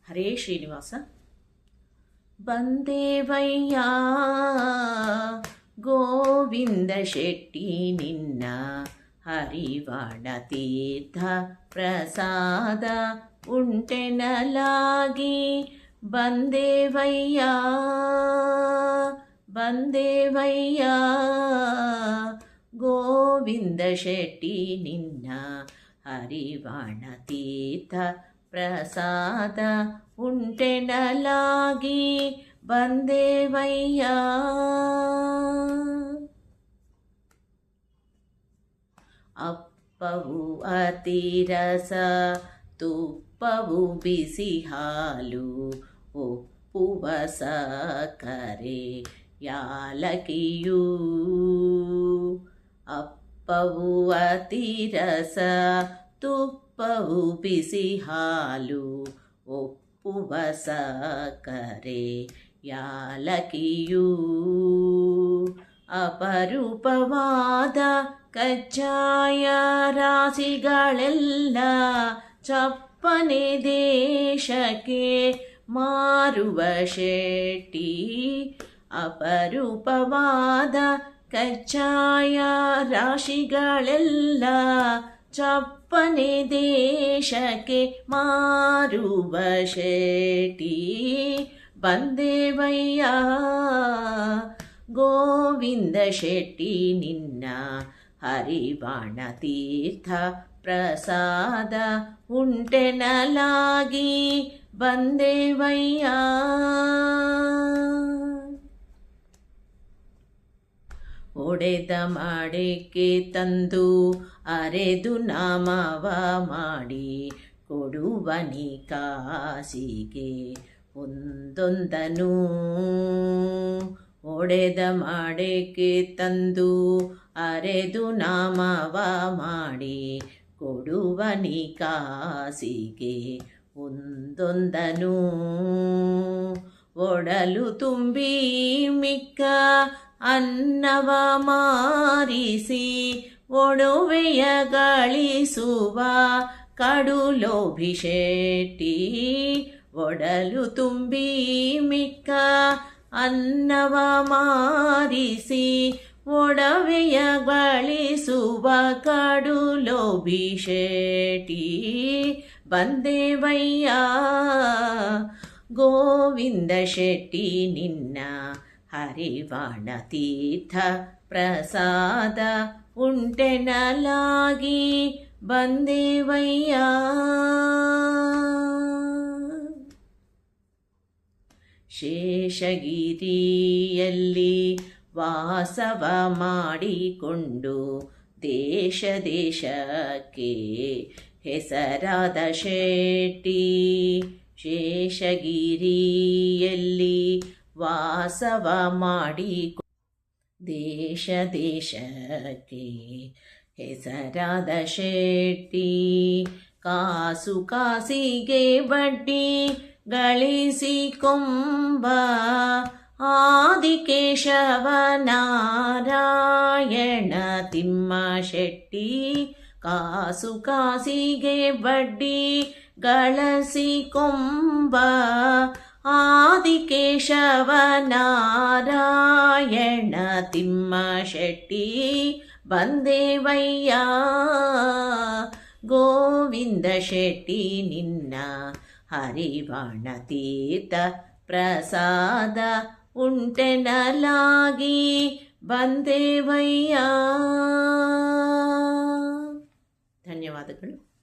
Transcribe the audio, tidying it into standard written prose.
ಹರೇ ಶ್ರೀನಿವಾಸ. ಬಂದೇವಯ್ಯ ಗೋವಿಂದ ಶೆಟ್ಟಿ ನಿನ್ನ ಹರಿವಾಣ ತೀರ್ಥ ಪ್ರಸಾದ ಉಂಟೆನಲಾಗಿ. ಬಂದೇವಯ್ಯ ಬಂದೇವಯ್ಯ ಗೋವಿಂದ ಶೆಟ್ಟಿ ನಿನ್ನ ಹರಿವಾಣ ತೀರ್ಥ ಪ್ರಸಾದ ಉಂಟೆನಲಾಗಿ. ಬಂದೇವಯ್ಯ ಅಪ್ಪವು ಅತಿರಸ ತುಪ್ಪವು ಬಿಸಿ ಹಾಲು ಒಪ್ಪುವ ಸಕ್ಕರೆ ಯಾಲಕಿಯೂ. ಅಪ್ಪವು ಅತಿರಸ ತುಪ್ಪವು ಬಿಸಿ ಹಾಲು ಒಪ್ಪುವ ಸಕ್ಕರೆ ಯಾಲಕಿಯೂ. ಅಪರೂಪವಾದ ಕಜ್ಜಾಯ ರಾಶಿಗಳೆಲ್ಲ ಚಪ್ಪನೆ ದೇಶಕ್ಕೆ ಮಾರುವ ಶೆಟ್ಟಿ. ಅಪರೂಪವಾದ ಕಜ್ಜಾಯ ರಾಶಿಗಳೆಲ್ಲ ಚಪ್ಪನೆ ದೇಶಕ್ಕೆ ಮಾರುವ ಶೆಟ್ಟಿ. ಬಂದೇವಯ್ಯ ಗೋವಿಂದ ಶೆಟ್ಟಿ ನಿನ್ನ ಹರಿವಾಣ ತೀರ್ಥ ಪ್ರಸಾದ ಉಂಟೆನಲಾಗಿ. ಬಂದೇವಯ್ಯ ಒಡೆದ ಮಡಿಕೆ ತಂದು ಅರೆದು ನಾಮವ ಮಾಡಿ ಕೊಡುವನಿ ಕಾಸಿಗೆ ಒಂದೊಂದನು. ಒಡೆದ ಮಡಿಕೆ ತಂದು ಅರೆದು ನಾಮವ ಮಾಡಿ ಕೊಡುವನಿ ಕಾಸಿಗೆ ಒಂದೊಂದನು. ಒಡಲು ತುಂಬಿ ಮಿಕ್ಕ ಅನ್ನವ ಮಾರಿಸಿ ಒಡವೆಯ ಗಳಿಸುವ ಕಡು ಲೋಭಿ ಶೆಟ್ಟಿ. ಒಡಲು ತುಂಬಿ ಮಿಕ್ಕ ಅನ್ನವ ಮಾರಿಸಿ ಒಡವೆಯ ಗಳಿಸುವ ಕಡು ಲೋಭಿ ಶೆಟ್ಟಿ. ಬಂದೇವಯ್ಯ ಗೋವಿಂದ ಶೆಟ್ಟಿ ನಿನ್ನ ಹರಿವಾಣ ತೀರ್ಥ ಪ್ರಸಾದ ಉಂಟೆನಲಾಗಿ. ಬಂದೇವಯ್ಯ ಶೇಷಗಿರಿಯಲ್ಲಿ ವಾಸವ ಮಾಡಿಕೊಂಡು ದೇಶ ದೇಶಕ್ಕೆ ಹೆಸರಾದ ಶೆಟ್ಟಿ. ಶೇಷಗಿರಿಯಲ್ಲಿ ವಾಸವ ಮಾಡಿ ದೇಶ ದೇಶಕ್ಕೆ ಹೆಸರಾದ ಶೆಟ್ಟಿ. ಕಾಸು ಕಾಸಿಗೆ ಬಡ್ಡಿ ಗಳಿಸಿಕೊಂಬ ಆದಿಕೇಶವ ನಾರಾಯಣ ತಿಮ್ಮ ಶೆಟ್ಟಿ. ಕಾಸು ಕಾಸಿಗೆ ಬಡ್ಡಿ ಗಳಿಸಿಕೊಂಬ ಆದಿಕೇಶವ ನಾರಾಯಣ ತಿಮ್ಮ ಶೆಟ್ಟಿ. ಬಂದೇವಯ್ಯ ಗೋವಿಂದ ಶೆಟ್ಟಿ ನಿನ್ನ ಹರಿವಾಣ ತೀರ್ಥ ಪ್ರಸಾದ ಉಂಟೆನಲಾಗಿ. ಬಂದೇವಯ್ಯ. ಧನ್ಯವಾದಗಳು.